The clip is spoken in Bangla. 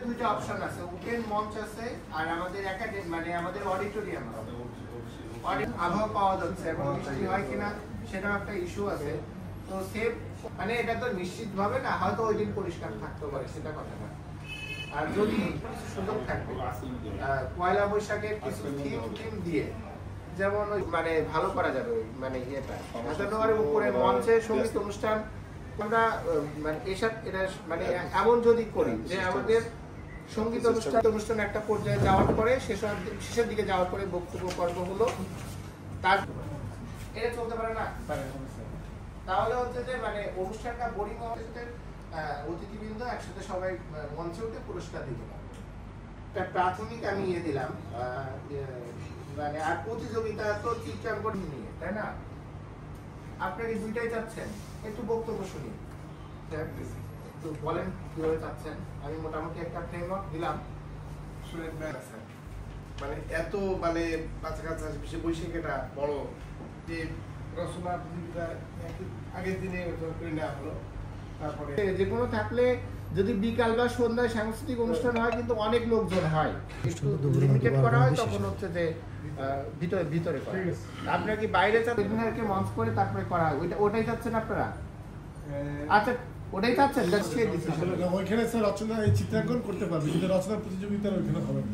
দুইটা অপশন আছে, ওপেন মঞ্চ আছে আর আমাদের একাডেমি মানে আমাদের অডিটোরিয়াম আছে। আবহাওয়া পাওয়া যাচ্ছে এবং বৃষ্টি হয় কিনা সেটাও একটা ইস্যু আছে। তো সেফ মানে এটা তো নিশ্চিতভাবে না, হয়তো ওই দিন পরিষ্কার থাকতে পারে, সেটা কথা না। আর যদি সুযোগ থাকবে পয়লা বৈশাখের কিছু থিম দিয়ে, যেমন মানে ভালো করা যাবে মানে ইয়েটা হাজারনগরের উপরে মঞ্চে সঙ্গীত অনুষ্ঠান আমরা মানে এসব এটা মানে এমন যদি করি যে আমাদের সঙ্গীত অনুষ্ঠান একটা পর্যায়ে যাওয়ার পরে শেষের দিকে যাওয়ার পরে বক্তব্য পর্ব হলো, তার এটা চলতে পারে না, তাহলে হচ্ছে যে মানে অনুষ্ঠানটা বোরিং হওয়ার সাথে অতিথিবৃন্দ একসাথে সবাই মঞ্চে উঠে পুরস্কার দিতে পারবে। একটা প্রাথমিক আমি দিলাম মানে আর প্রতিযোগিতা তো চিত্রাঙ্কন নিয়ে, তাই না? আপনারা কি দুইটাই চাচ্ছেন? একটু বক্তব্য শুনি, একটু বলেন কিভাবে চাচ্ছেন। আমি মোটামুটি একটা ফ্রেমওয়ার্ক দিলাম। মানে এত মানে কাছাকাছি বিশেষ বৈশাখীটা বড় যে রচনা প্রতিযোগিতা আগের দিনে করে নেওয়া হলো। তারপরে যে কোনো থাকলে যদি বিকাল বা সন্ধ্যায় সাংস্কৃতিক অনুষ্ঠান হয় কিন্তু অনেক লোকজন হয়, একটু লিমিটেড করা হয়, তখন হচ্ছে যে ভিতরে করা। আপনারা কি বাইরে চাচ্ছেন মঞ্চ করে তারপরে করা হয়, ওটাই চাচ্ছেন আপনারা? আচ্ছা ওটাই চাচ্ছেন, ওইখানে রচনা চিত্রাঙ্কন করতে পারবে, কিন্তু রচনা প্রতিযোগিতা ওইখানে হবে না।